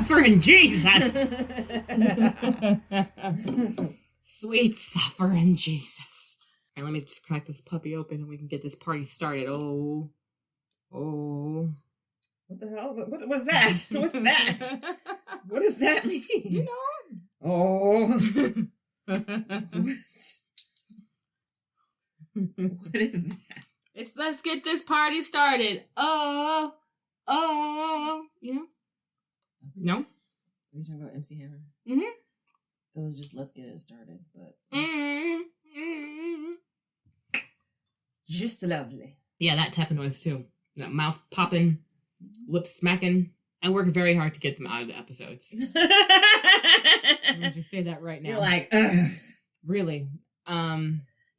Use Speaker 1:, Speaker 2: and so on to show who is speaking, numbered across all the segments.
Speaker 1: suffering Jesus. Sweet suffering Jesus. All right, let me just crack this puppy open and we can get this party started. Oh.
Speaker 2: What the hell? What was that? What's that? What does that mean?
Speaker 1: You know.
Speaker 2: Oh. What is that?
Speaker 1: It's let's get this party started. Oh. You know? No?
Speaker 2: Are you talking about MC Hammer?
Speaker 1: Mm-hmm.
Speaker 2: It was just let's get it started, but just lovely.
Speaker 1: Yeah, that type of noise too. That mouth popping, lips smacking. I work very hard to get them out of the episodes. I'm gonna just say that right now.
Speaker 2: You're like, ugh.
Speaker 1: Really?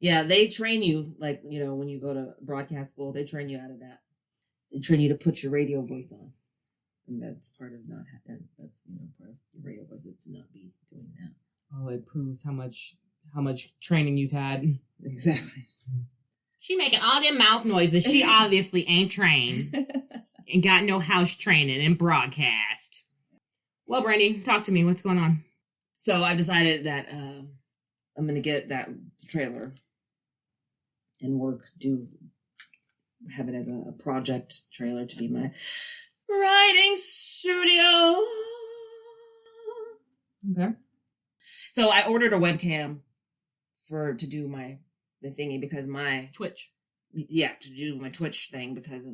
Speaker 2: Yeah, they train you, like, you know, when you go to broadcast school, they train you out of that. They train you to put your radio voice on. And that's part of not having, that's, you know, part of your radio voice is to not be doing that.
Speaker 1: Oh, it proves how much training you've had.
Speaker 2: Exactly.
Speaker 1: She making all them mouth noises. She obviously ain't trained and got no house training in broadcast. Well, Brandy, talk to me. What's going on?
Speaker 2: So I've decided that I'm going to get that trailer and have it as a project trailer to be my writing studio.
Speaker 1: Okay.
Speaker 2: So I ordered a webcam to do the thingy because my
Speaker 1: Twitch.
Speaker 2: Yeah, to do my Twitch thing because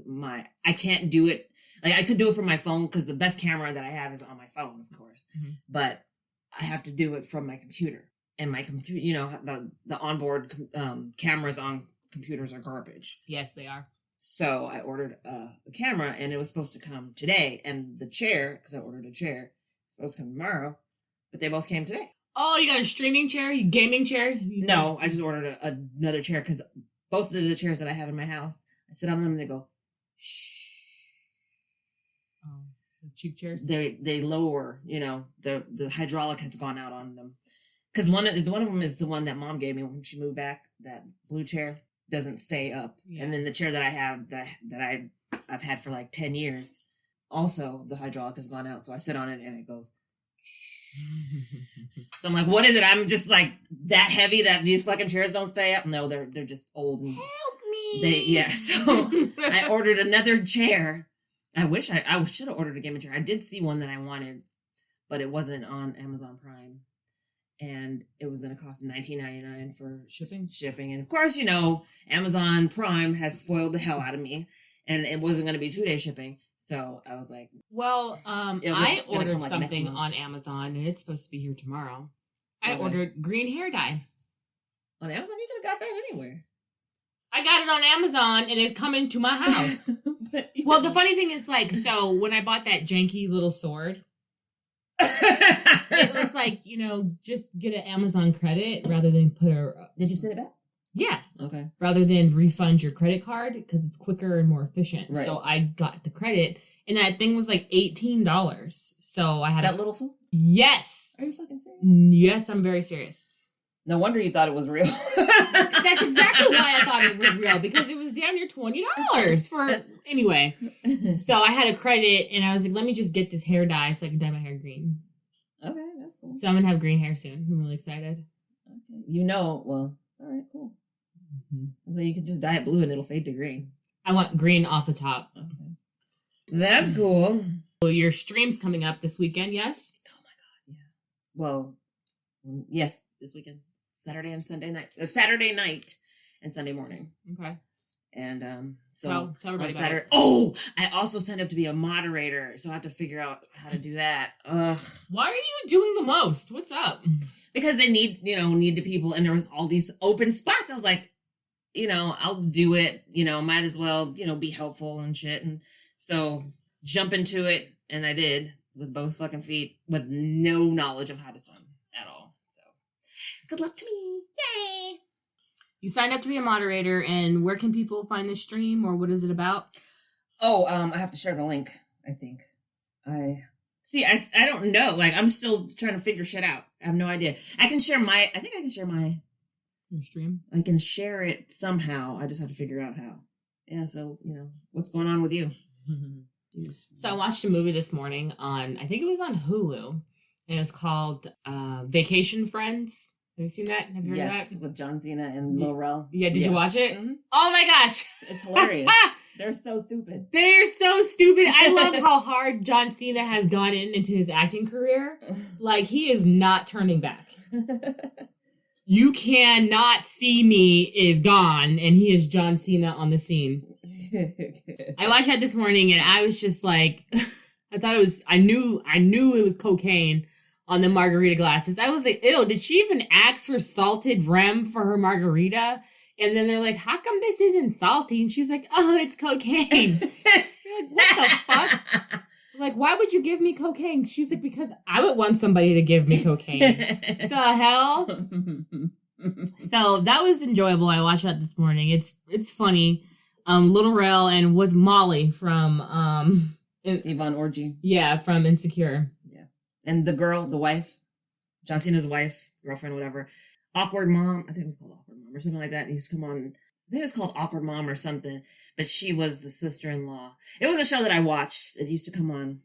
Speaker 2: I can't do it. Like I could do it from my phone because the best camera that I have is on my phone, of course. Mm-hmm. But I have to do it from my computer. And my computer, you know, the onboard cameras on computers are garbage.
Speaker 1: Yes, they are.
Speaker 2: So I ordered a camera and it was supposed to come today. And the chair, because I ordered a chair, it's supposed to come tomorrow. But they both came today.
Speaker 1: Oh, you got a streaming chair? You gaming chair?
Speaker 2: No, I just ordered another chair because both of the chairs that I have in my house, I sit on them and they go, shh.
Speaker 1: Oh, the cheap chairs?
Speaker 2: They lower, you know, the hydraulic has gone out on them. Because one of them is the one that Mom gave me when she moved back. That blue chair doesn't stay up. Yeah. And then the chair that I have that I've had for like 10 years, also the hydraulic has gone out. So I sit on it and it goes. So I'm like, what is it? I'm just like that heavy that these fucking chairs don't stay up. No, they're just old. And
Speaker 1: help me.
Speaker 2: So I ordered another chair. I wish I should have ordered a gaming chair. I did see one that I wanted, but it wasn't on Amazon Prime. And it was going to cost $19.99 for shipping. And of course, you know, Amazon Prime has spoiled the hell out of me. And it wasn't going to be 2-day shipping. So I was like...
Speaker 1: Well, I ordered something on Amazon and it's supposed to be here tomorrow. I ordered green hair dye.
Speaker 2: On Amazon? You could have got that anywhere.
Speaker 1: I got it on Amazon and it's coming to my house. Well, the funny thing is, like, so when I bought that janky little sword... It was like, you know, just get an Amazon credit rather than put
Speaker 2: Did you send it back?
Speaker 1: Yeah.
Speaker 2: Okay.
Speaker 1: Rather than refund your credit card because it's quicker and more efficient.
Speaker 2: Right.
Speaker 1: So I got the credit and that thing was like $18. So I had
Speaker 2: that little sword?
Speaker 1: Yes.
Speaker 2: Are you fucking serious?
Speaker 1: Yes, I'm very serious.
Speaker 2: No wonder you thought it was real.
Speaker 1: That's exactly why I thought it was real, because it was damn near $20 for... Anyway, so I had a credit, and I was like, let me just get this hair dye so I can dye my hair green.
Speaker 2: Okay, that's cool.
Speaker 1: So I'm going to have green hair soon. I'm really excited.
Speaker 2: Okay. You know, well, all right, cool. Mm-hmm. So you could just dye it blue and it'll fade to green.
Speaker 1: I want green off the top.
Speaker 2: Okay. That's cool.
Speaker 1: So your stream's coming up this weekend, yes?
Speaker 2: Oh, my God, yeah. Well, yes, this weekend. Saturday and Sunday night. Saturday night and Sunday morning.
Speaker 1: Okay.
Speaker 2: And so
Speaker 1: tell everybody
Speaker 2: Saturday. About it. Oh, I also signed up to be a moderator, so I have to figure out how to do that. Ugh.
Speaker 1: Why are you doing the most? What's up?
Speaker 2: Because they need the people, and there was all these open spots. I was like, you know, I'll do it. You know, might as well, you know, be helpful and shit. And so jump into it, and I did with both fucking feet, with no knowledge of how to swim at all. Good luck to me. Yay.
Speaker 1: You signed up to be a moderator, and where can people find the stream, or what is it about?
Speaker 2: Oh, I have to share the link, I think. I don't know. Like, I'm still trying to figure shit out. I have no idea. I think I can share
Speaker 1: your stream.
Speaker 2: I can share it somehow. I just have to figure out how. Yeah, so, you know, what's going on with you?
Speaker 1: So I watched a movie this morning on, I think it was on Hulu, and it's called Vacation Friends. Have you seen that? Have you heard of that?
Speaker 2: With John Cena and Lil Rel.
Speaker 1: Yeah, did you watch it?
Speaker 2: Mm-hmm.
Speaker 1: Oh my gosh.
Speaker 2: It's hilarious. They're so stupid.
Speaker 1: They're so stupid. I love how hard John Cena has gone into his acting career. Like, he is not turning back. You cannot see me is gone, and he is John Cena on the scene. I watched that this morning, and I was just like, I knew it was cocaine on the margarita glasses. I was like, ew, did she even ask for salted rum for her margarita? And then they're like, how come this isn't salty? And she's like, oh, it's cocaine. You're like, what the fuck? Like, why would you give me cocaine? She's like, because I would want somebody to give me cocaine. The hell? So that was enjoyable. I watched that this morning. It's funny. Little Rel and was Molly from
Speaker 2: Yvonne Orji.
Speaker 1: Yeah, from Insecure.
Speaker 2: Yeah. And the girl, the wife, John Cena's wife, girlfriend, whatever. Awkward Mom. I think it was called Awkward Mom or something like that. And he used to come on. I think it was called Awkward Mom or something. But she was the sister-in-law. It was a show that I watched. It used to come on.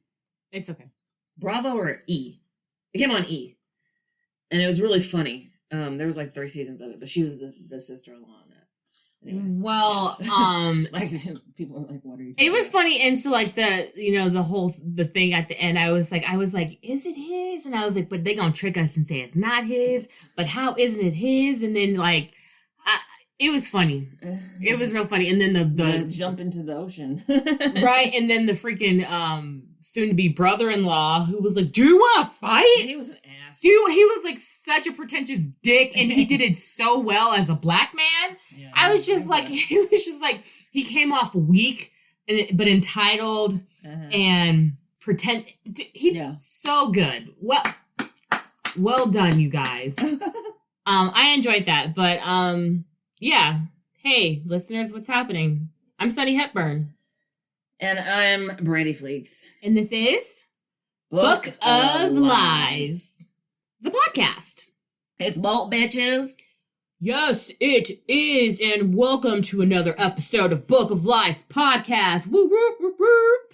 Speaker 1: It's okay.
Speaker 2: Bravo or E? It came on E. And it was really funny. There was like 3 seasons of it. But she was the sister-in-law on that. Anyway.
Speaker 1: Well,
Speaker 2: like people are like, what are you?
Speaker 1: It was funny. And so like the thing at the end, I was like, is it his? And I was like, but they gonna trick us and say it's not his. But how isn't it his? And then like, it was funny. It was real funny. And then the
Speaker 2: jump into the ocean.
Speaker 1: Right. And then the freaking soon to be brother-in-law who was like, do you want to fight?
Speaker 2: He was an ass.
Speaker 1: He was like such a pretentious dick, and he did it so well as a black man. Yeah, I was just like, he came off weak but entitled and pretend. So good. Well done, you guys. I enjoyed that, but yeah. Hey, listeners, what's happening? I'm Sunny Hepburn.
Speaker 2: And I'm Brandy Fleeks.
Speaker 1: And this is Book of Lies, the podcast.
Speaker 2: It's Bolt, bitches.
Speaker 1: Yes, it is. And welcome to another episode of Book of Lies podcast. Whoop, whoop, whoop, whoop.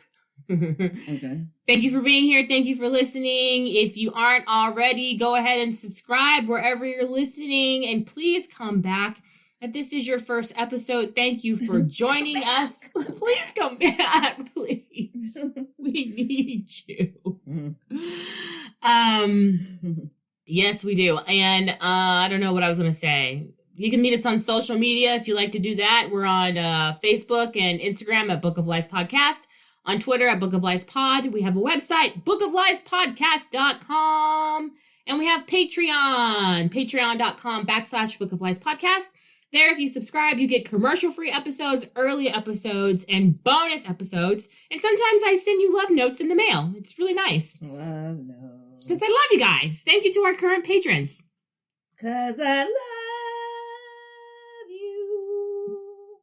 Speaker 2: Okay.
Speaker 1: Thank you for being here. Thank you for listening. If you aren't already, go ahead and subscribe wherever you're listening. And please come back. If this is your first episode, thank you for joining us. Please come back, please. We need you. Yes, we do. And I don't know what I was going to say. You can meet us on social media if you like to do that. We're on Facebook and Instagram at Book of Lies Podcast. On Twitter at Book of Lies Pod. We have a website, bookofliespodcast.com. And we have Patreon, patreon.com/Book of Lies Podcast. There, if you subscribe, you get commercial-free episodes, early episodes, and bonus episodes. And sometimes I send you love notes in the mail. It's really nice.
Speaker 2: Love notes.
Speaker 1: Because I love you guys. Thank you to our current patrons.
Speaker 2: Because I love you.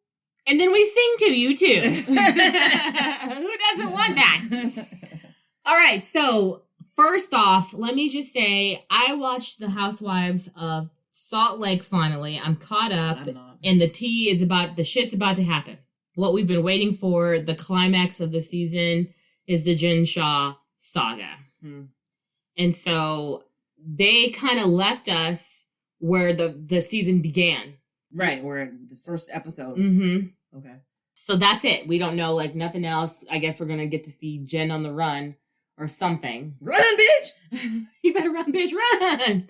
Speaker 1: And then we sing to you, too. Who doesn't want that? All right, so first off, let me just say, I watched The Housewives of Salt Lake finally. I'm caught up, and the shit's about to happen. What we've been waiting for, the climax of the season, is the Jen Shah saga. And so they kind of left us where the season began.
Speaker 2: Right, where the first episode.
Speaker 1: Mm-hmm.
Speaker 2: Okay.
Speaker 1: So that's it. We don't know, like, nothing else. I guess we're going to get to see Jen on the run or something.
Speaker 2: Run, bitch!
Speaker 1: You better run, bitch, run!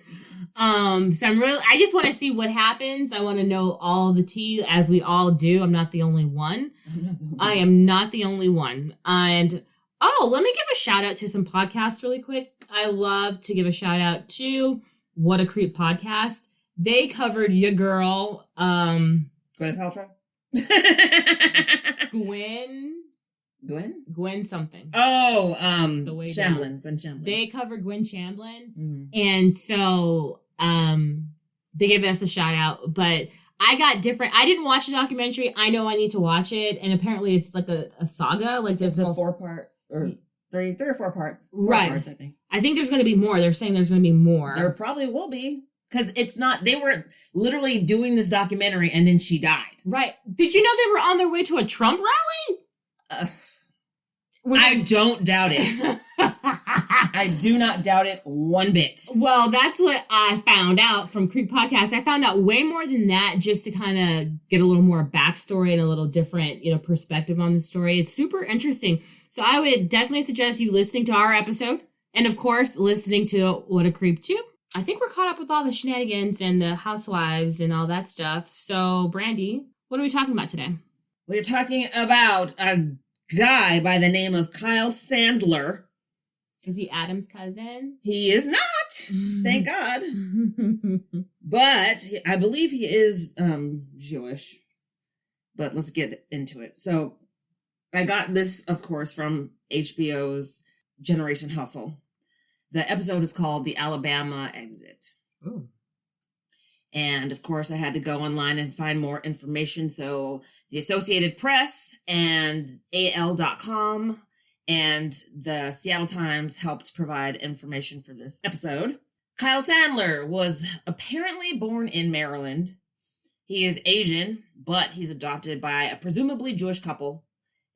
Speaker 1: So I just want to see what happens. I want to know all the tea, as we all do. I'm not the only one. I am not the only one. And, let me give a shout out to some podcasts really quick. I love to give a shout out to What a Creep podcast. They covered your girl,
Speaker 2: Gwyneth Paltrow?
Speaker 1: Gwen something.
Speaker 2: Oh,
Speaker 1: The Way
Speaker 2: Shamblin.
Speaker 1: Down.
Speaker 2: Gwen Shamblin.
Speaker 1: They covered Gwen Shamblin.
Speaker 2: Mm-hmm.
Speaker 1: And so, they gave us a shout out, but I didn't watch the documentary. I know I need to watch it. And apparently it's like a saga. Like there's
Speaker 2: a 4-part or three or 4 parts.
Speaker 1: 4 parts, I think. I think there's going to be more. They're saying there's going to be more.
Speaker 2: There probably will be. Because it's not, they were literally doing this documentary and then she died.
Speaker 1: Right. Did you know they were on their way to a Trump rally?
Speaker 2: I don't doubt it. I do not doubt it one bit.
Speaker 1: Well, that's what I found out from Creep Podcast. I found out way more than that just to kind of get a little more backstory and a little different, perspective on the story. It's super interesting. So I would definitely suggest you listening to our episode and, of course, listening to What a Creep 2. I think we're caught up with all the shenanigans and the Housewives and all that stuff. So, Brandy, what are we talking about today?
Speaker 2: We're talking about a guy by the name of Kyle Sandler.
Speaker 1: Is he Adam's cousin?
Speaker 2: He is not. Thank God. But I believe he is Jewish. But let's get into it. So I got this, of course, from HBO's Generation Hustle. The episode is called The Alabama Exit.
Speaker 1: Ooh.
Speaker 2: And, of course, I had to go online and find more information. So the Associated Press and AL.com and the Seattle Times helped provide information for this episode. Kyle Sandler was apparently born in Maryland. He is Asian, but he's adopted by a presumably Jewish couple.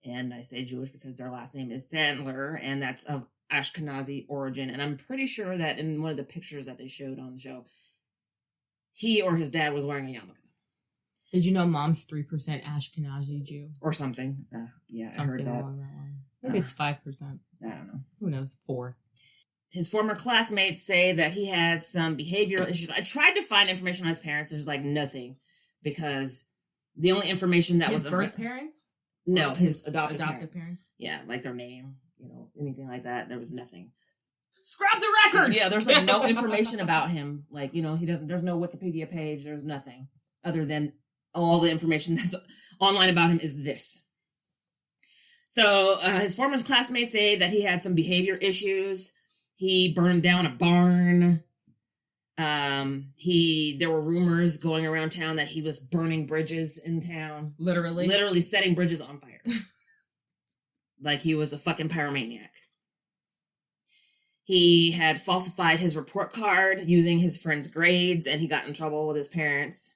Speaker 2: And I say Jewish because their last name is Sandler, and that's of Ashkenazi origin. And I'm pretty sure that in one of the pictures that they showed on the show, he or his dad was wearing a yarmulke.
Speaker 1: Did you know mom's 3% Ashkenazi Jew?
Speaker 2: Or something. Yeah, something I heard that.
Speaker 1: Along that line. Maybe it's 5%.
Speaker 2: I don't know.
Speaker 1: Who knows? 4.
Speaker 2: His former classmates say that he had some behavioral issues. I tried to find information on his parents. There's nothing, because the only information that
Speaker 1: his
Speaker 2: was
Speaker 1: birth parents?
Speaker 2: No, his adoptive
Speaker 1: parents.
Speaker 2: Yeah, their name, anything like that. There was nothing.
Speaker 1: Scrap the records.
Speaker 2: Yeah, there's no information about him. He doesn't. There's no Wikipedia page. There's nothing other than all the information that's online about him is this. So his former classmates say that he had some behavior issues. He burned down a barn. There were rumors going around town that he was burning bridges in town. Literally setting bridges on fire. Like he was a fucking pyromaniac. He had falsified his report card using his friend's grades, and he got in trouble with his parents.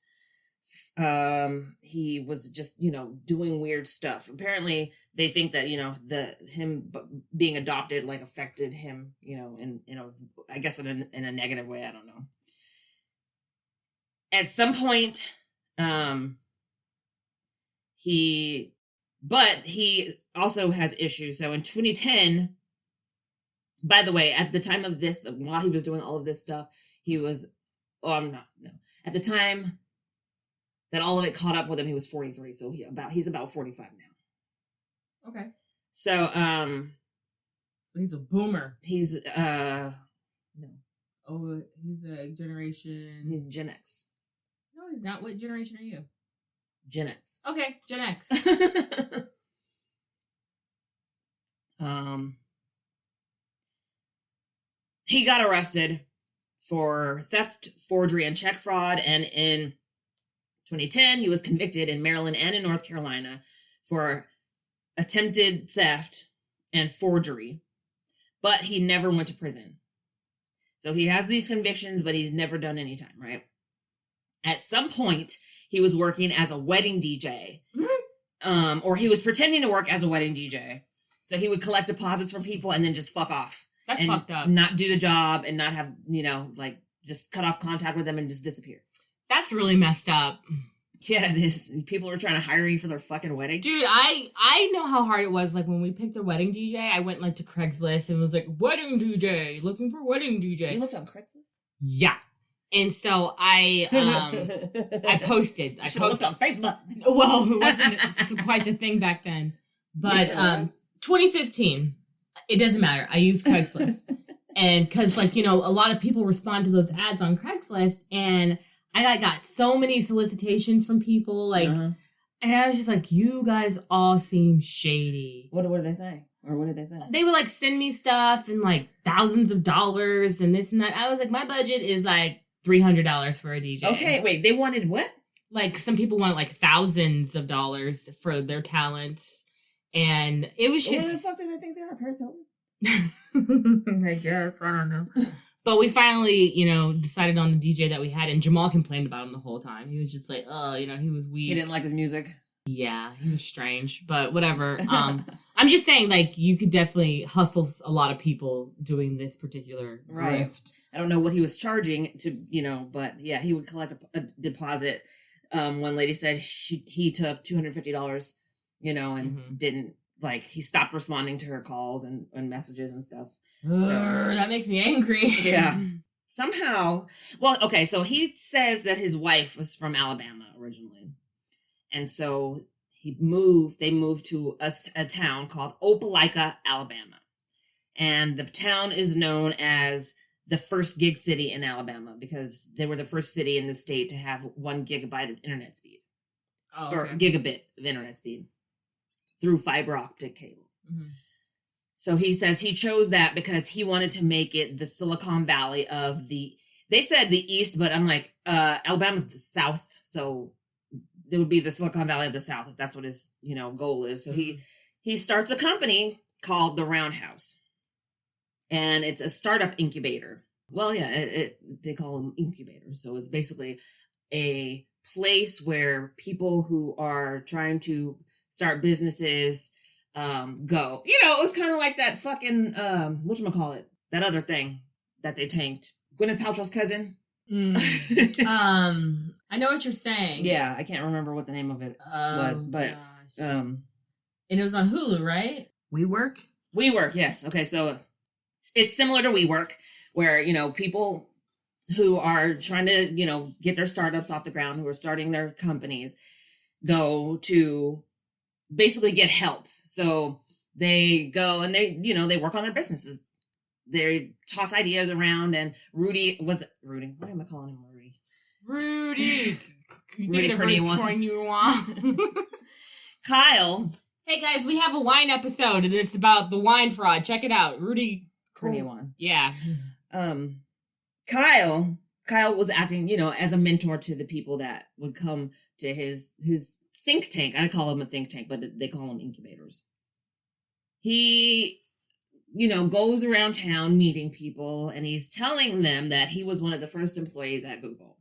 Speaker 2: He was just, doing weird stuff. Apparently, they think that, him being adopted, affected him, I guess in a negative way. I don't know. At some point, he also has issues. So in 2010, by the way, at the time of this, while he was doing all of this stuff, at the time that all of it caught up with him, he was 43. So he's about 45 now.
Speaker 1: Okay.
Speaker 2: So,
Speaker 1: he's a boomer.
Speaker 2: He's, no.
Speaker 1: Oh, he's a generation.
Speaker 2: He's Gen X.
Speaker 1: No, he's not. What generation are you?
Speaker 2: Gen X.
Speaker 1: Okay, Gen X.
Speaker 2: He got arrested for theft, forgery, and check fraud, and in 2010, he was convicted in Maryland and in North Carolina for attempted theft and forgery, but he never went to prison. So he has these convictions, but he's never done any time, right? At some point, he was working as a wedding DJ, or he was pretending to work as a wedding DJ. So he would collect deposits from people and then just fuck off.
Speaker 1: That's fucked up.
Speaker 2: Not do the job and not have, just cut off contact with them and just disappear.
Speaker 1: That's really messed up.
Speaker 2: Yeah, it is. People were trying to hire you for their fucking wedding.
Speaker 1: Dude, I know how hard it was. When we picked a wedding DJ, I went to Craigslist and was wedding DJ, looking for wedding DJ.
Speaker 2: You looked on Craigslist?
Speaker 1: Yeah. And so I posted. I posted
Speaker 2: on Facebook.
Speaker 1: Well, it wasn't quite the thing back then. But 2015, it doesn't matter. I used Craigslist. And because, a lot of people respond to those ads on Craigslist, and I got so many solicitations from people, and I was just you guys all seem shady.
Speaker 2: What did they say? Or what did they say?
Speaker 1: They would, send me stuff and, thousands of dollars and this and that. I was my budget is, $300 for a DJ.
Speaker 2: Okay, wait, they wanted what?
Speaker 1: Some people want, thousands of dollars for their talents. And it was just...
Speaker 2: What the fuck do they think they are, Paris Hilton?
Speaker 1: I guess. I don't know. But we finally, decided on the DJ that we had, and Jamal complained about him the whole time. He was just he was weak.
Speaker 2: He didn't like his music?
Speaker 1: Yeah, he was strange, but whatever. I'm just saying, like, you could definitely hustle a lot of people doing this particular grift.
Speaker 2: I don't know what he was charging to, but yeah, he would collect a deposit. One lady said he took $250, and didn't, like, he stopped responding to her calls and messages and stuff. So
Speaker 1: that makes me angry.
Speaker 2: Yeah. Somehow, well, okay, so he says that his wife was from Alabama originally. And so they moved to a town called Opelika, Alabama. And the town is known as the first gig city in Alabama because they were the first city in the state to have 1 gigabyte of internet speed.
Speaker 1: Oh, okay.
Speaker 2: Or gigabit of internet speed through fiber optic cable. Mm-hmm. So he says he chose that because he wanted to make it the Silicon Valley of they said the East, but I'm like, Alabama's the South. So it would be the Silicon Valley of the South if that's what his, goal is. So he starts a company called the Roundhouse, and it's a startup incubator. Well, yeah, they call them incubators. So it's basically a place where people who are trying to start businesses go. It was kind of like that fucking whatchamacallit, that other thing that they tanked. Gwyneth Paltrow's cousin.
Speaker 1: I know what you're saying.
Speaker 2: Yeah, I can't remember what the name of it was, but
Speaker 1: and it was on Hulu, right? WeWork?
Speaker 2: WeWork, yes. Okay, so it's similar to WeWork, where, people who are trying to, get their startups off the ground, who are starting their companies, go to basically get help. So they go and they work on their businesses. They toss ideas around, and Rudy? Why am I calling him Rudy?
Speaker 1: Rudy.
Speaker 2: Rudy Kyle.
Speaker 1: Hey guys, we have a wine episode, and it's about the wine fraud. Check it out. Rudy
Speaker 2: Kurniawan.
Speaker 1: Yeah.
Speaker 2: Kyle was acting, as a mentor to the people that would come to his think tank. I call him a think tank, but they call them incubators. He, goes around town meeting people, and he's telling them that he was one of the first employees at Google.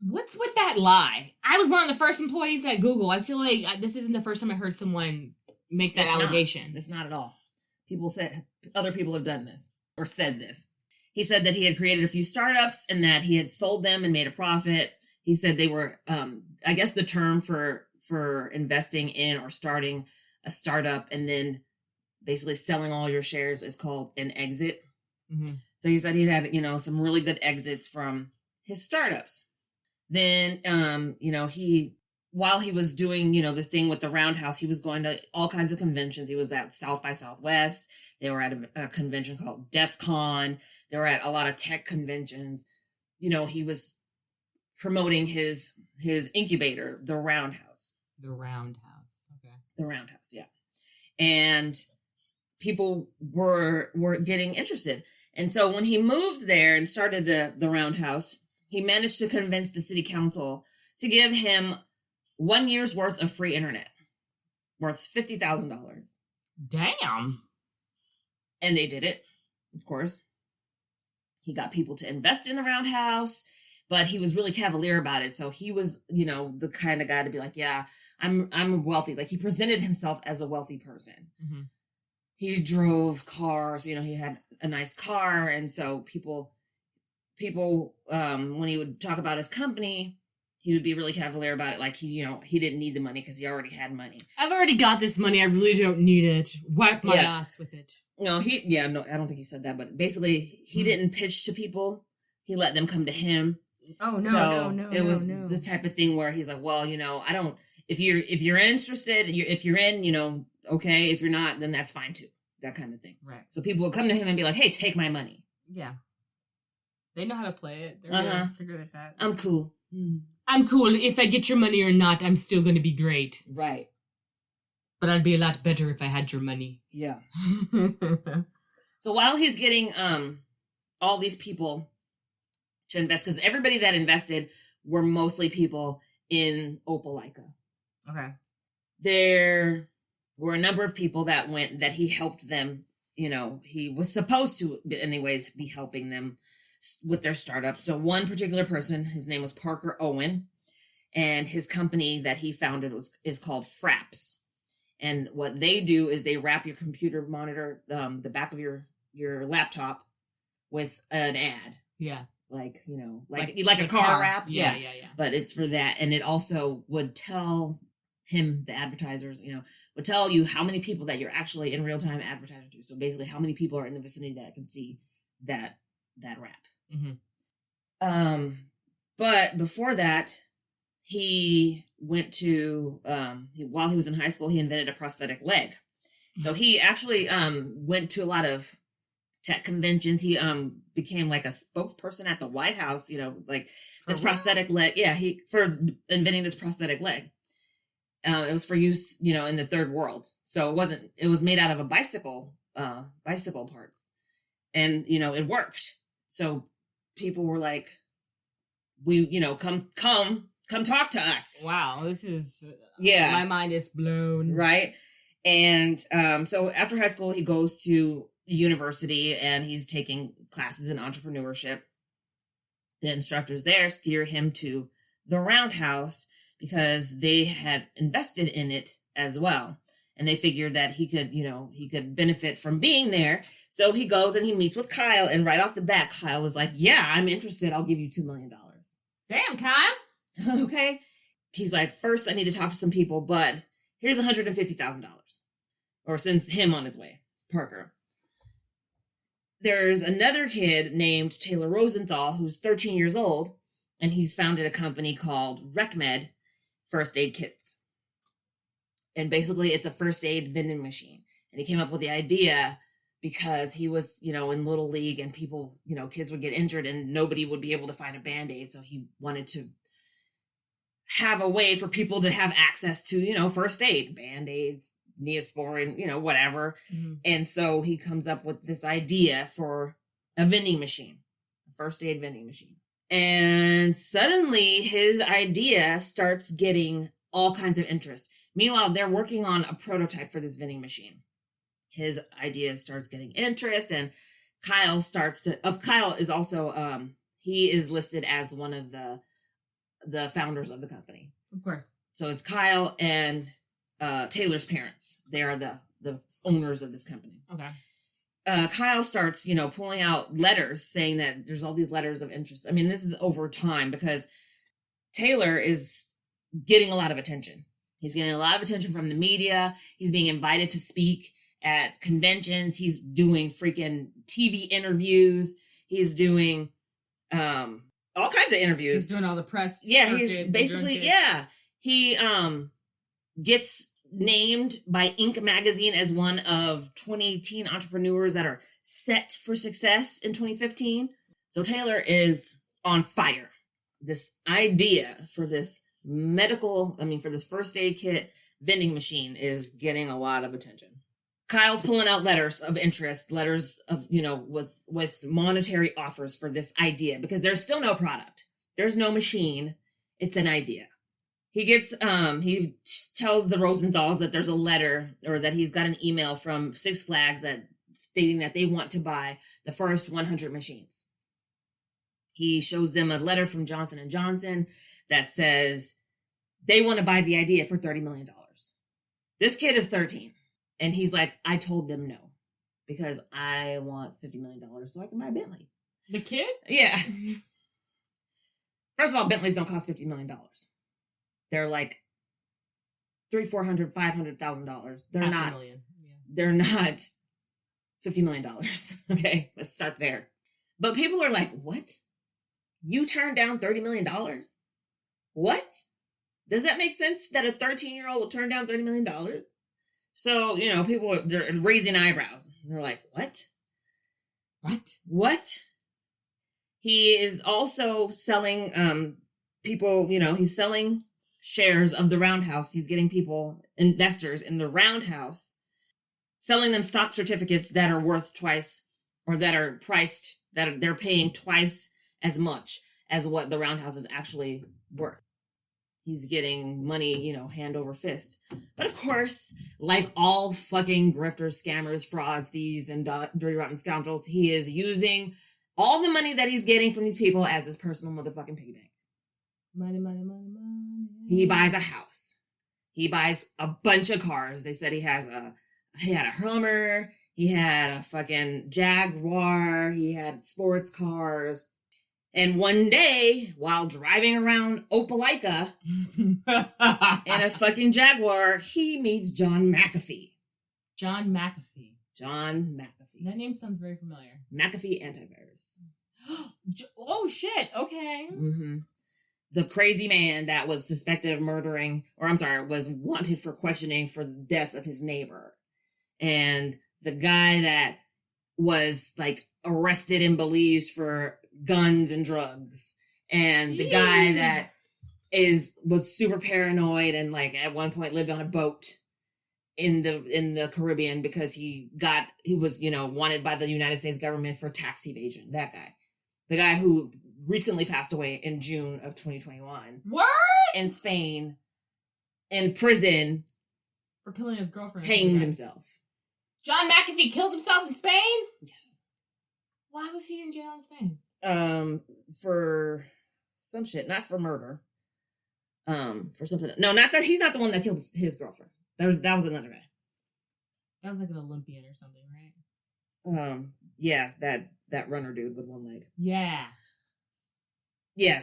Speaker 1: What's with that lie? I was one of the first employees at Google. I feel like this isn't the first time I heard someone make that allegation.
Speaker 2: It's not at all. Other people have done this or said this. He said that he had created a few startups and that he had sold them and made a profit. He said they were, I guess the term for investing in or starting a startup and then basically selling all your shares is called an exit. Mm-hmm. So he said he'd had, some really good exits from his startups. Then, while he was doing, the thing with the Roundhouse, he was going to all kinds of conventions. He was at South by Southwest. They were at a convention called DEF CON. They were at a lot of tech conventions. He was promoting his incubator, the Roundhouse.
Speaker 1: The Roundhouse. Okay.
Speaker 2: The Roundhouse, yeah. And people were getting interested. And so when he moved there and started the Roundhouse, he managed to convince the city council to give him 1 year's worth of free internet, worth $50,000.
Speaker 1: Damn.
Speaker 2: And they did it, of course. He got people to invest in the Roundhouse, but he was really cavalier about it. So he was, the kind of guy to be like, yeah, I'm wealthy. Like, he presented himself as a wealthy person. Mm-hmm. He drove cars, he had a nice car. And so people, when he would talk about his company, he would be really cavalier about it. Like, he didn't need the money because he already had money.
Speaker 1: I've already got this money. I really don't need it. Wipe my ass with it.
Speaker 2: No, I don't think he said that, but basically he didn't pitch to people. He let them come to him.
Speaker 1: Oh, no,
Speaker 2: so it was the type of thing where he's like, well, I don't, if you're interested, if you're in, okay. If you're not, then that's fine too. That kind of thing.
Speaker 1: Right.
Speaker 2: So people would come to him and be like, hey, take my money.
Speaker 1: Yeah. They know how to play it. They're good at that.
Speaker 2: I'm cool.
Speaker 1: I'm cool. If I get your money or not, I'm still going to be great.
Speaker 2: Right.
Speaker 1: But I'd be a lot better if I had your money.
Speaker 2: Yeah. So while he's getting all these people to invest, because everybody that invested were mostly people in Opelika.
Speaker 1: Okay.
Speaker 2: There were a number of people that he helped them. He was supposed to, anyways, be helping them with their startup. So one particular person, his name was Parker Owen. and his company that he founded is called Fraps. And what they do is they wrap your computer monitor, the back of your laptop, with an ad.
Speaker 1: Yeah.
Speaker 2: Like a car wrap.
Speaker 1: Yeah.
Speaker 2: But it's for that. And it also would tell him, the advertisers, would tell you how many people that you're actually in real time advertising to. So basically how many people are in the vicinity that can see that wrap.
Speaker 1: Mm-hmm.
Speaker 2: But before that, he went to, while he was in high school, he invented a prosthetic leg. So he actually went to a lot of tech conventions. He became like a spokesperson at the White House, this prosthetic leg. Yeah, for inventing this prosthetic leg. It was for use, in the third world. So it was made out of a bicycle parts. And, it worked. So people were like, come talk to us.
Speaker 1: Wow, this is...
Speaker 2: Yeah.
Speaker 1: My mind is blown.
Speaker 2: Right? And so after high school, he goes to university and he's taking classes in entrepreneurship. The instructors there steer him to the Roundhouse because they had invested in it as well. And they figured that he could benefit from being there. So he goes and he meets with Kyle. And right off the bat, Kyle was like, yeah, I'm interested. I'll give you $2 million.
Speaker 1: Damn, Kyle.
Speaker 2: Okay. He's like, first I need to talk to some people, but here's $150,000. Or sends him on his way. Parker. There's another kid named Taylor Rosenthal who's 13 years old, and he's founded a company called RecMed First Aid Kits. And basically it's a first aid vending machine. And he came up with the idea because he was, in Little League and people, kids would get injured and nobody would be able to find a Band-Aid. So he wanted to have a way for people to have access to, first aid, Band-Aids, Neosporin, whatever.
Speaker 1: Mm-hmm.
Speaker 2: And so he comes up with this idea for a vending machine, a first aid vending machine. And suddenly his idea starts getting all kinds of interest. Meanwhile, they're working on a prototype for this vending machine. His idea starts getting interest, and Kyle is also, he is listed as one of the founders of the company.
Speaker 1: Of course.
Speaker 2: So it's Kyle and Taylor's parents. They are the owners of this company.
Speaker 1: Okay.
Speaker 2: Kyle starts, pulling out letters saying that there's all these letters of interest. I mean, this is over time because Taylor is getting a lot of attention. He's getting a lot of attention from the media. He's being invited to speak at conventions. He's doing freaking TV interviews. He's doing all kinds of interviews.
Speaker 1: He's doing all the press.
Speaker 2: Yeah, he's basically, yeah. He gets named by Inc. magazine as one of 20 teen entrepreneurs that are set for success in 2015. So Taylor is on fire. This idea for this for this first aid kit vending machine is getting a lot of attention. Kyle's pulling out letters of interest, letters of, with monetary offers for this idea because there's still no product. There's no machine. It's an idea. He gets, he tells the Rosenthals that there's a letter or that he's got an email from Six Flags stating that they want to buy the first 100 machines. He shows them a letter from Johnson & Johnson that says they want to buy the idea for $30 million. This kid is 13. And he's like, I told them no because I want $50 million so I can buy a Bentley.
Speaker 1: The kid?
Speaker 2: Yeah. First of all, Bentleys don't cost $50 million. They're like $300,000, $400,000, $500,000. They're
Speaker 1: Half
Speaker 2: not.
Speaker 1: a million. Yeah.
Speaker 2: They're not $50 million. Okay, let's start there. But people are like, what? You turned down $30 million? What? Does that make sense that a 13-year-old will turn down $30 million? So, people they're raising eyebrows. They're like, what? What? He is also selling he's selling shares of the Roundhouse. He's getting investors in the Roundhouse, selling them stock certificates that are worth twice, or that are priced, that they're paying twice as much as what the Roundhouse is actually worth. He's getting money, hand over fist. But of course, like all fucking grifters, scammers, frauds, thieves, and dirty rotten scoundrels, he is using all the money that he's getting from these people as his personal motherfucking piggy bank.
Speaker 1: Money, money, money, money.
Speaker 2: He buys a house. He buys a bunch of cars. They said he had a Hummer. He had a fucking Jaguar. He had sports cars. And one day, while driving around Opelika in a fucking Jaguar, he meets John McAfee.
Speaker 1: John McAfee.
Speaker 2: John McAfee.
Speaker 1: That name sounds very familiar.
Speaker 2: McAfee Antivirus.
Speaker 1: Oh, shit. Okay.
Speaker 2: Mm-hmm. The crazy man that was suspected of murdering, was wanted for questioning for the death of his neighbor. And the guy that was, like, arrested and believed for guns and drugs. And the guy that was super paranoid and, like, at one point lived on a boat in the Caribbean because he was, wanted by the United States government for tax evasion. That guy. The guy who recently passed away in June of 2021.
Speaker 1: What?
Speaker 2: In Spain. In prison.
Speaker 1: For killing his girlfriend.
Speaker 2: Hanged himself.
Speaker 1: John McAfee killed himself in Spain?
Speaker 2: Yes.
Speaker 1: Why was he in jail in Spain?
Speaker 2: For some shit. Not for murder. For something. No, not that. He's not the one that killed his girlfriend. That was another guy.
Speaker 1: That was like an Olympian or something, right?
Speaker 2: Yeah, that runner dude with one leg.
Speaker 1: Yeah.
Speaker 2: Yeah,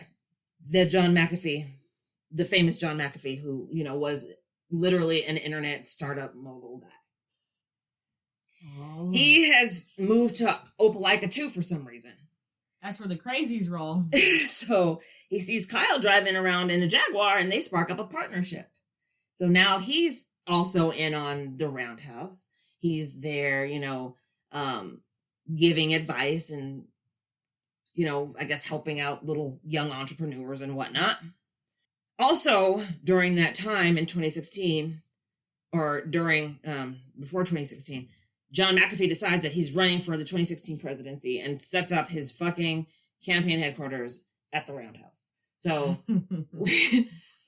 Speaker 2: the John McAfee, the famous John McAfee, who, was literally an internet startup mogul guy. Oh. He has moved to Opelika too for some reason.
Speaker 1: That's where the crazies roll.
Speaker 2: So he sees Kyle driving around in a Jaguar and they spark up a partnership. So now he's also in on the roundhouse. He's there, giving advice and, I guess helping out little young entrepreneurs and whatnot. Also, during that time in 2016, or before 2016, John McAfee decides that he's running for the 2016 presidency and sets up his fucking campaign headquarters at the roundhouse. So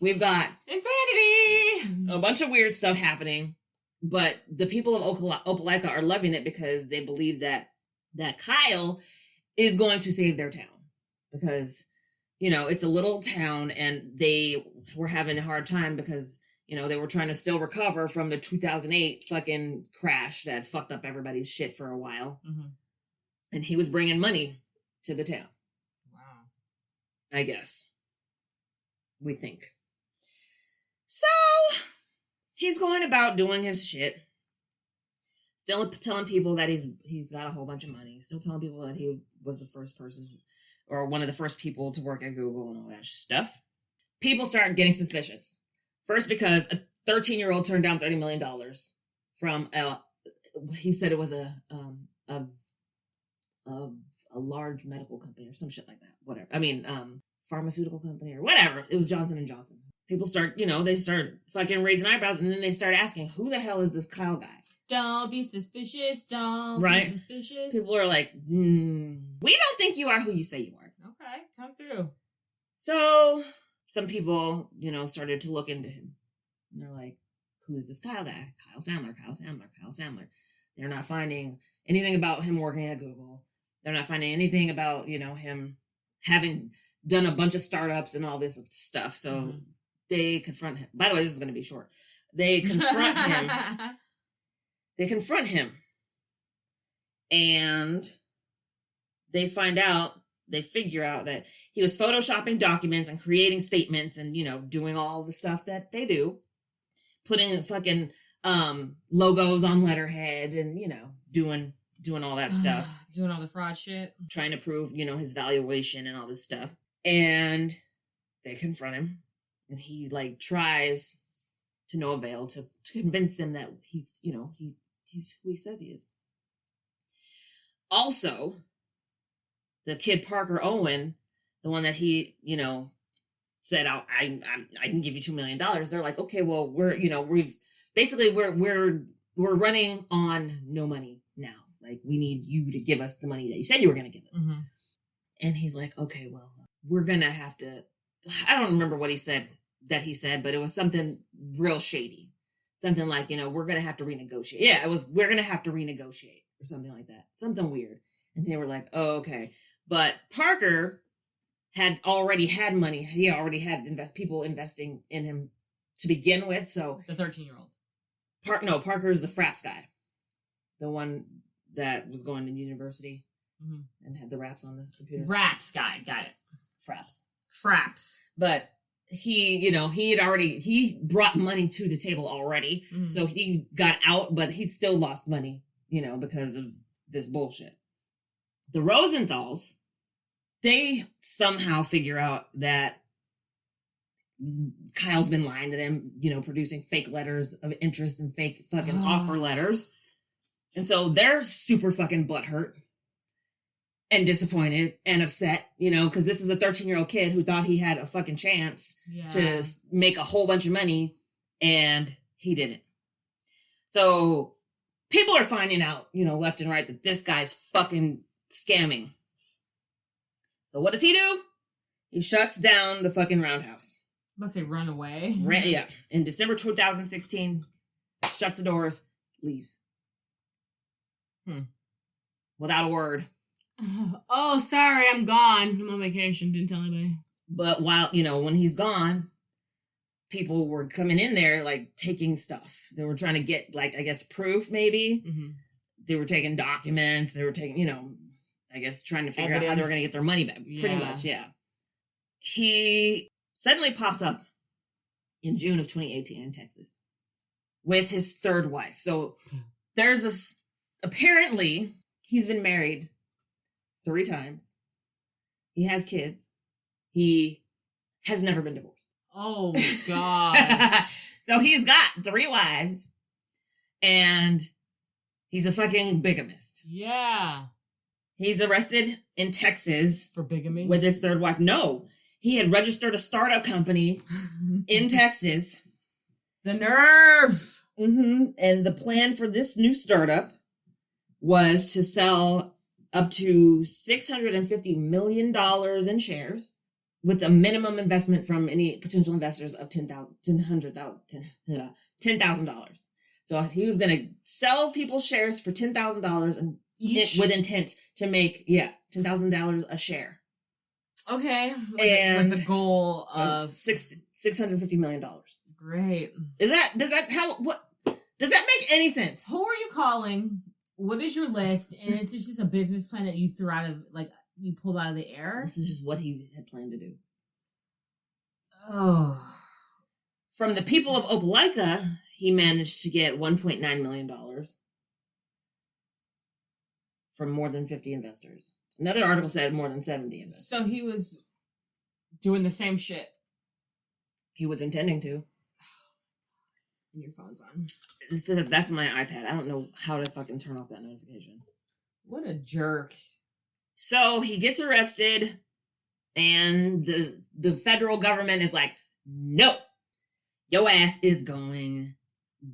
Speaker 2: we've got
Speaker 1: insanity,
Speaker 2: a bunch of weird stuff happening, but the people of Opelika are loving it because they believe that Kyle is going to save their town because, it's a little town and they were having a hard time because, they were trying to still recover from the 2008 fucking crash that fucked up everybody's shit for a while. Mm-hmm. And he was bringing money to the town.
Speaker 1: Wow.
Speaker 2: I guess. We think. So, he's going about doing his shit. Still telling people that he's got a whole bunch of money. Still telling people that he was the first person or one of the first people to work at Google and all that stuff. People start getting suspicious. First, because a 13-year-old turned down $30 million from he said it was a large medical company or some shit like that. Whatever. I mean, pharmaceutical company or whatever. It was Johnson & Johnson. People start, they start fucking raising eyebrows and then they start asking, who the hell is this Kyle guy?
Speaker 1: Don't be suspicious. Don't be suspicious.
Speaker 2: People are like, we don't think you are who you say you are.
Speaker 1: Okay, come through.
Speaker 2: So some people, started to look into him. And they're like, who's this Kyle guy? Kyle Sandler. They're not finding anything about him working at Google. They're not finding anything about, him having done a bunch of startups and all this stuff. So they confront him. By the way, this is going to be short. They confront him. And they figure out that he was photoshopping documents and creating statements and, doing all the stuff that they do. Putting fucking logos on letterhead and, doing all that stuff.
Speaker 1: Doing all the fraud shit.
Speaker 2: Trying to prove, his valuation and all this stuff. And they confront him. And he, tries to no avail to convince them that he's, he's who he says he is. Also, the kid Parker Owen, the one that he, said, I can give you $2 million. They're like, okay, well, we're running on no money now. Like, we need you to give us the money that you said you were going to give us. Mm-hmm. And he's like, okay, well, we're going to have to, I don't remember what he said, but it was something real shady. Something like, we're going to have to renegotiate. Yeah, we're going to have to renegotiate or something like that. Something weird. And they were like, oh, okay. But Parker had already had money. He already had people investing in him to begin with. So
Speaker 1: the 13-year-old.
Speaker 2: Parker's the fraps guy, the one that was going to university and had the raps on the computer.
Speaker 1: Raps guy, got it. Fraps.
Speaker 2: But he brought money to the table already, so he got out, but he still lost money, because of this bullshit. The Rosenthals, they somehow figure out that Kyle's been lying to them, producing fake letters of interest and fake fucking offer letters. And so they're super fucking butthurt and disappointed and upset, because this is a 13-year-old kid who thought he had a fucking chance to make a whole bunch of money, and he didn't. So people are finding out, left and right, that this guy's fucking scamming. So what does he do? He shuts down the fucking Roundhouse.
Speaker 1: I'm about to say run away.
Speaker 2: Yeah. In December 2016, shuts the doors, leaves. Without a word.
Speaker 1: Oh, sorry, I'm gone. I'm on vacation. Didn't tell anybody.
Speaker 2: But while, when he's gone, people were coming in there, like, taking stuff. They were trying to get, like, I guess, proof, maybe. They were taking documents. They were taking, I guess, trying to figure out how they were going to get their money back. Pretty much, yeah. He suddenly pops up in June of 2018 in Texas with his third wife. So there's this, apparently, he's been married 3 times. He has kids. He has never been divorced.
Speaker 1: Oh, God.
Speaker 2: So he's got 3 wives, and he's a fucking bigamist.
Speaker 1: Yeah.
Speaker 2: He's arrested in Texas.
Speaker 1: For bigamy?
Speaker 2: With his third wife. No. He had registered a startup company in Texas.
Speaker 1: The nerve!
Speaker 2: And the plan for this new startup was to sell up to $650 million in shares with a minimum investment from any potential investors of $10,000. So he was going to sell people shares for $10,000 and with intent to make, $10,000 a share.
Speaker 1: Okay.
Speaker 2: And
Speaker 1: with a goal of
Speaker 2: $650 million.
Speaker 1: Great.
Speaker 2: Does that make any sense?
Speaker 1: Who are you calling? What is your list? And it's just a business plan that you threw out of, you pulled out of the air?
Speaker 2: This is just what he had planned to do.
Speaker 1: Oh.
Speaker 2: From the people of Opelika, he managed to get $1.9 million from more than 50 investors. Another article said more than 70 investors.
Speaker 1: So he was doing the same shit.
Speaker 2: He was intending to.
Speaker 1: And your phone's on.
Speaker 2: That's my iPad. I don't know how to fucking turn off that notification.
Speaker 1: What a jerk.
Speaker 2: So he gets arrested, and the federal government is like, no, your ass is going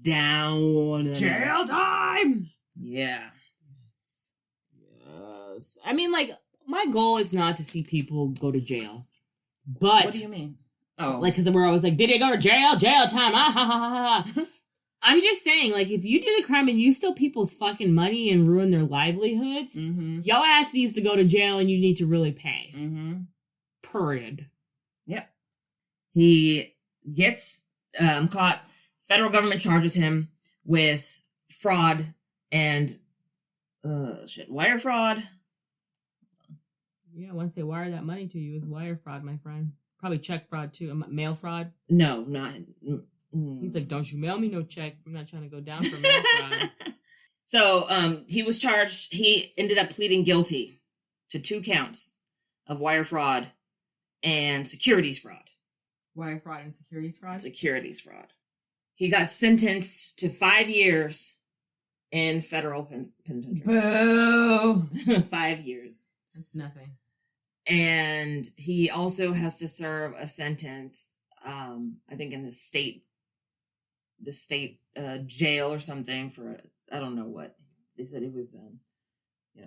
Speaker 2: down.
Speaker 1: Jail time!
Speaker 2: Yeah.
Speaker 1: Yes. I mean, my goal is not to see people go to jail. But...
Speaker 2: What do you mean? Oh.
Speaker 1: Because we're always like, did he go to jail? Jail time. Ah, ha, ha, ha, ha. I'm just saying, if you do the crime and you steal people's fucking money and ruin their livelihoods, your ass needs to go to jail and you need to really pay. Period.
Speaker 2: Yep. He gets caught. Federal government charges him with fraud and wire fraud.
Speaker 1: Yeah, once they wire that money to you, it's wire fraud, my friend. Probably check fraud too. Mail fraud.
Speaker 2: No, not.
Speaker 1: He's like, don't you mail me no check. I'm not trying to go down for mail fraud.
Speaker 2: So he was charged. He ended up pleading guilty to 2 counts of wire fraud and securities fraud.
Speaker 1: Wire fraud and securities fraud?
Speaker 2: Securities fraud. He got sentenced to 5 years in federal penitentiary.
Speaker 1: Boo!
Speaker 2: 5 years.
Speaker 1: That's nothing.
Speaker 2: And he also has to serve a sentence, I think in the state jail or something for, I don't know what. They said it was,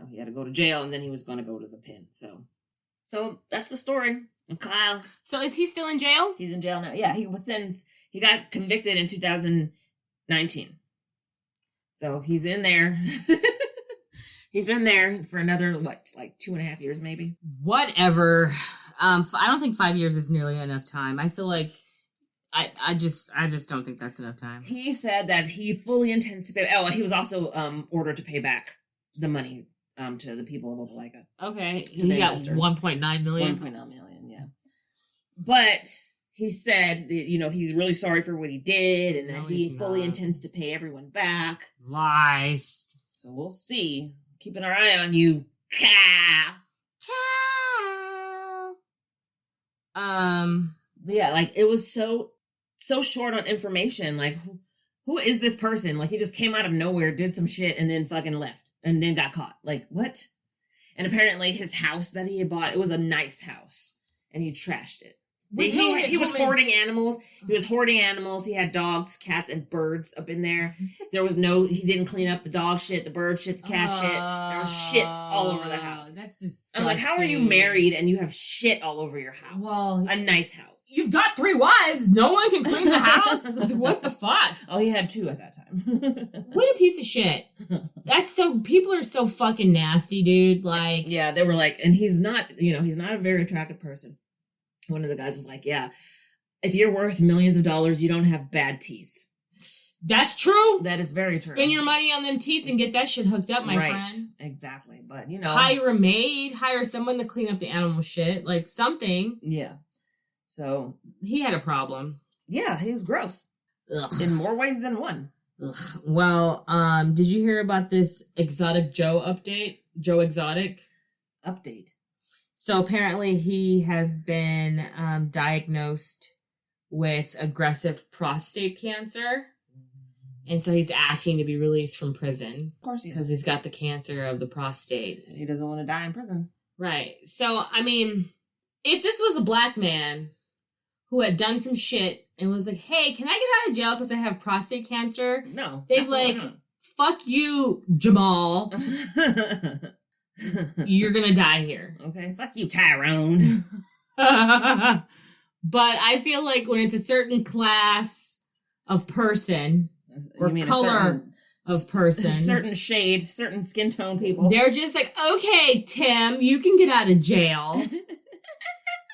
Speaker 2: he had to go to jail and then he was going to go to the pen. So that's the story of Kyle.
Speaker 1: So is he still in jail?
Speaker 2: He's in jail now. Yeah, he got convicted in 2019. So he's in there. He's in there for another, like 2.5 years, maybe.
Speaker 1: Whatever. I don't think 5 years is nearly enough time. I feel like I just don't think that's enough time.
Speaker 2: He said that he fully intends to pay. Oh, he was also ordered to pay back the money to the people of Opelika.
Speaker 1: Okay, he got 1.9 million.
Speaker 2: 1.9 million, yeah. But he said that, he's really sorry for what he did, and that he fully intends to pay everyone back.
Speaker 1: Lies.
Speaker 2: So we'll see. Keeping our eye on you.
Speaker 1: Ciao.
Speaker 2: Yeah, like it was so short on information. Like, who is this person? Like, he just came out of nowhere, did some shit, and then fucking left, and then got caught. Like, what? And apparently his house that he had bought, it was a nice house, and he trashed it. He was hoarding animals. He was hoarding animals. He had dogs, cats, and birds up in there. He didn't clean up the dog shit, the bird shit, the cat shit. There was shit all over the house.
Speaker 1: That's disgusting.
Speaker 2: I'm like, how are you married and you have shit all over your house?
Speaker 1: Well,
Speaker 2: a nice house.
Speaker 1: You've got 3 wives. No one can clean the house. Like, what the fuck?
Speaker 2: Oh, he had 2 at that time.
Speaker 1: What a piece of shit. People are so fucking nasty, dude. Like,
Speaker 2: yeah, they were like, and he's not a very attractive person. One of the guys was like, yeah, if you're worth millions of dollars, you don't have bad teeth.
Speaker 1: That's true.
Speaker 2: That is very true.
Speaker 1: Spend your money on them teeth and get that shit hooked up, my friend.
Speaker 2: Right, exactly. But,
Speaker 1: hire a maid, hire someone to clean up the animal shit, like something.
Speaker 2: Yeah. So.
Speaker 1: He had a problem.
Speaker 2: Yeah, he was gross.
Speaker 1: Ugh.
Speaker 2: In more ways than one.
Speaker 1: Ugh. Well, did you hear about this Exotic Joe update? Joe Exotic?
Speaker 2: Update.
Speaker 1: So apparently he has been diagnosed with aggressive prostate cancer. And so he's asking to be released from prison.
Speaker 2: Of course he is.
Speaker 1: Because he's got the cancer of the prostate.
Speaker 2: And he doesn't want to die in prison.
Speaker 1: Right. So, I mean, if this was a black man who had done some shit and was like, hey, can I get out of jail because I have prostate cancer?
Speaker 2: No.
Speaker 1: They'd like, fuck you, Jamal. You're gonna die here.
Speaker 2: Okay, fuck you, Tyrone.
Speaker 1: But I feel like when it's a certain class of person or color of person,
Speaker 2: certain shade, certain skin tone people,
Speaker 1: they're just like, okay, Tim, you can get out of jail.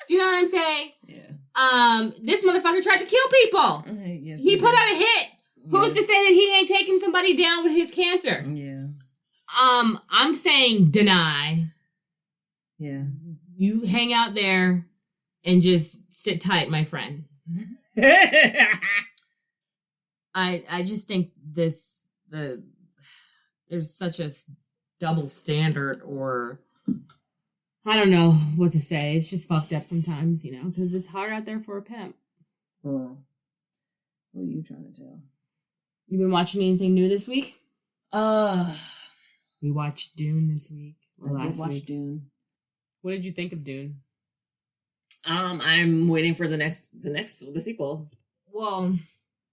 Speaker 1: Do you know what I'm saying? Yeah. This motherfucker tried to kill people.
Speaker 2: Yes,
Speaker 1: he put out a hit. Yeah. Who's to say that he ain't taking somebody down with his cancer?
Speaker 2: Yeah.
Speaker 1: I'm saying deny.
Speaker 2: Yeah.
Speaker 1: You hang out there and just sit tight, my friend. I just think there's such a double standard, or I don't know what to say. It's just fucked up sometimes, because it's hard out there for a pimp.
Speaker 2: What are you trying to tell?
Speaker 1: You been watching anything new this week? We watched Dune this week.
Speaker 2: I did watch Dune.
Speaker 1: What did you think of Dune?
Speaker 2: I'm waiting for the sequel.
Speaker 1: Well,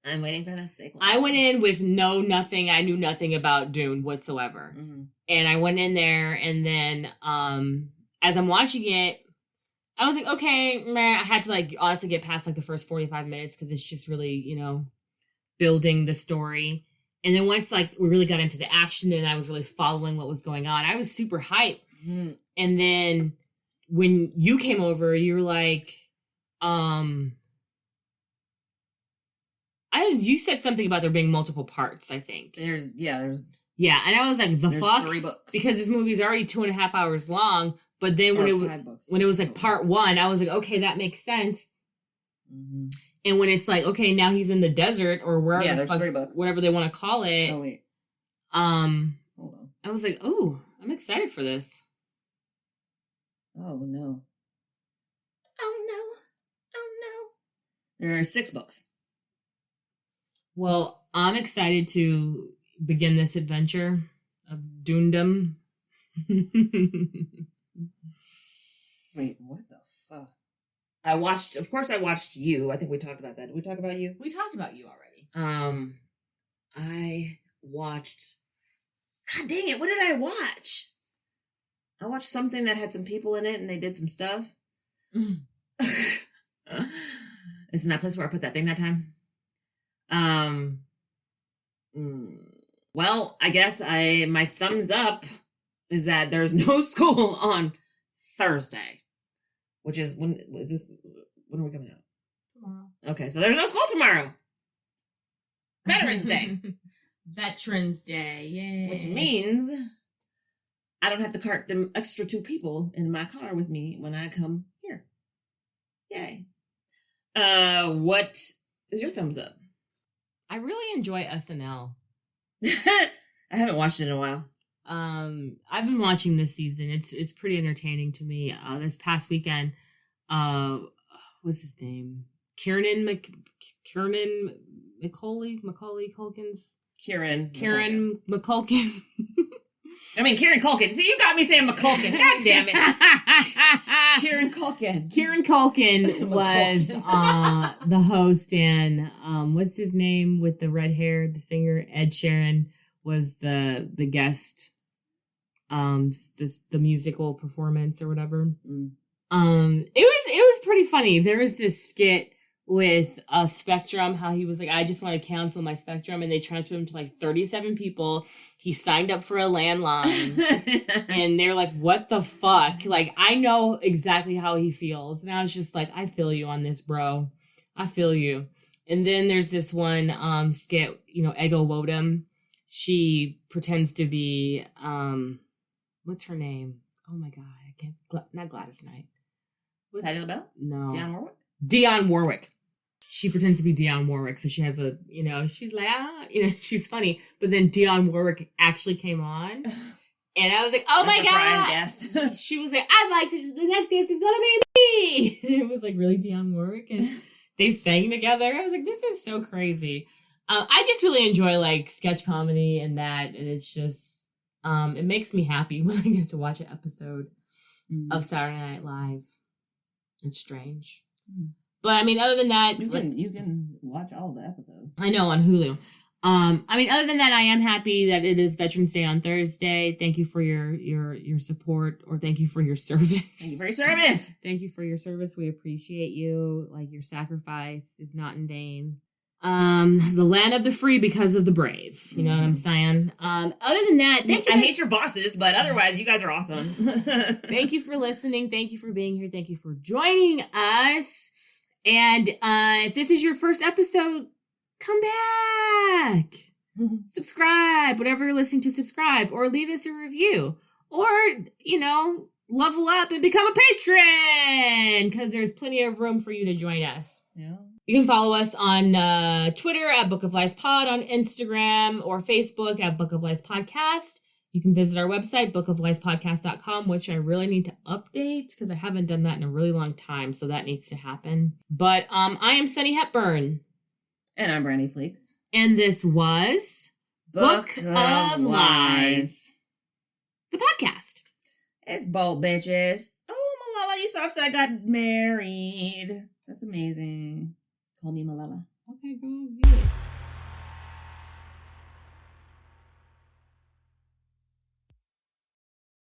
Speaker 2: I'm waiting for the sequel.
Speaker 1: I went in with nothing. I knew nothing about Dune whatsoever. Mm-hmm. And I went in there, and then as I'm watching it, I was like, okay, I had to honestly get past the first 45 minutes because it's just really, building the story. And then once we really got into the action and I was really following what was going on, I was super hyped. Mm-hmm. And then when you came over, you were like, you said something about there being multiple parts, I think.
Speaker 2: Yeah,
Speaker 1: and I was like, the fuck?
Speaker 2: 3 books.
Speaker 1: Because this movie's already 2.5 hours long. But then when it was part 1, I was like, okay, that makes sense. Mm-hmm. And when it's okay, now he's in the desert or wherever,
Speaker 2: yeah, there's 3 books,
Speaker 1: whatever they want to call it.
Speaker 2: Oh wait,
Speaker 1: hold on. I was like, oh, I'm excited for this.
Speaker 2: Oh no! There are 6 books.
Speaker 1: Well, I'm excited to begin this adventure of Dunedom.
Speaker 2: Wait, what the fuck? I watched You. I think we talked about that. Did we talk about You?
Speaker 1: We talked about You already.
Speaker 2: I watched... God dang it, what did I watch? I watched something that had some people in it and they did some stuff. Isn't that place where I put that thing that time? Well, I guess my thumbs up is that there's no school on Thursday. which is when are we coming out?
Speaker 1: Tomorrow.
Speaker 2: Okay, so there's no school tomorrow. Veterans Day.
Speaker 1: Veterans Day, yay.
Speaker 2: Which means I don't have to cart them extra 2 people in my car with me when I come here. Yay. What is your thumbs up?
Speaker 1: I really enjoy SNL.
Speaker 2: I haven't watched it in a while.
Speaker 1: I've been watching this season. It's pretty entertaining to me. This past weekend, what's his name? Macaulay Culkin's. Kieran McCulkin.
Speaker 2: I mean, Kieran Culkin. See, you got me saying McCulkin. God damn it.
Speaker 3: Kieran Culkin.
Speaker 1: Kieran Culkin was the host, and what's his name with the red hair? The singer Ed Sheeran was the guest. The musical performance or whatever. It was pretty funny. There was this skit with a Spectrum, how he was like, I just want to cancel my Spectrum, and they transferred him to like 37 people. He signed up for a landline, and they're like, what the fuck? Like, I know exactly how he feels. And I was just like, I feel you on this, bro. I feel you. And then there's this one skit, Ego Wodum. She pretends to be, what's her name? Oh my God, I can't, not Gladys Knight.
Speaker 2: Patty LaBelle?
Speaker 1: No.
Speaker 2: Dionne
Speaker 1: Warwick. She pretends to be Dionne Warwick, so she has she's like, she's funny. But then Dionne Warwick actually came on, and I was like, oh my God.
Speaker 2: Guest.
Speaker 1: She was like, I'd like to, the next guest is gonna be me. And it was like really Dionne Warwick, and they sang together. I was like, this is so crazy. I just really enjoy like sketch comedy and that, and it's just, it makes me happy when I get to watch an episode of Saturday Night Live. It's strange. But I mean, other than that,
Speaker 3: you can watch all the episodes.
Speaker 1: I know, on Hulu. I mean, other than that, I am happy that it is Veterans Day on Thursday. Thank you for your support, or thank you for your service.
Speaker 2: Thank you for your service.
Speaker 1: Thank you for your service. We appreciate you. Like, your sacrifice is not in vain. The land of the free because of the brave. You know what I'm saying? Other than that, thank you.
Speaker 2: I hate your bosses, but otherwise, you guys are awesome.
Speaker 1: Thank you for listening. Thank you for being here. Thank you for joining us. And if this is your first episode, come back. Subscribe. Whatever you're listening to, subscribe. Or leave us a review. Or, level up and become a patron. Because there's plenty of room for you to join us.
Speaker 3: Yeah.
Speaker 1: You can follow us on Twitter at Book of Lies Pod, on Instagram or Facebook at Book of Lies Podcast. You can visit our website, bookofliespodcast.com, which I really need to update because I haven't done that in a really long time, so that needs to happen. But I am Sunny Hepburn.
Speaker 3: And I'm Brandy Fleeks.
Speaker 1: And this was Book of Lies, the podcast.
Speaker 3: It's bold, bitches. Oh, Malala Yousafzai got married. That's amazing. Call me Malala.
Speaker 1: Okay, girl, get it.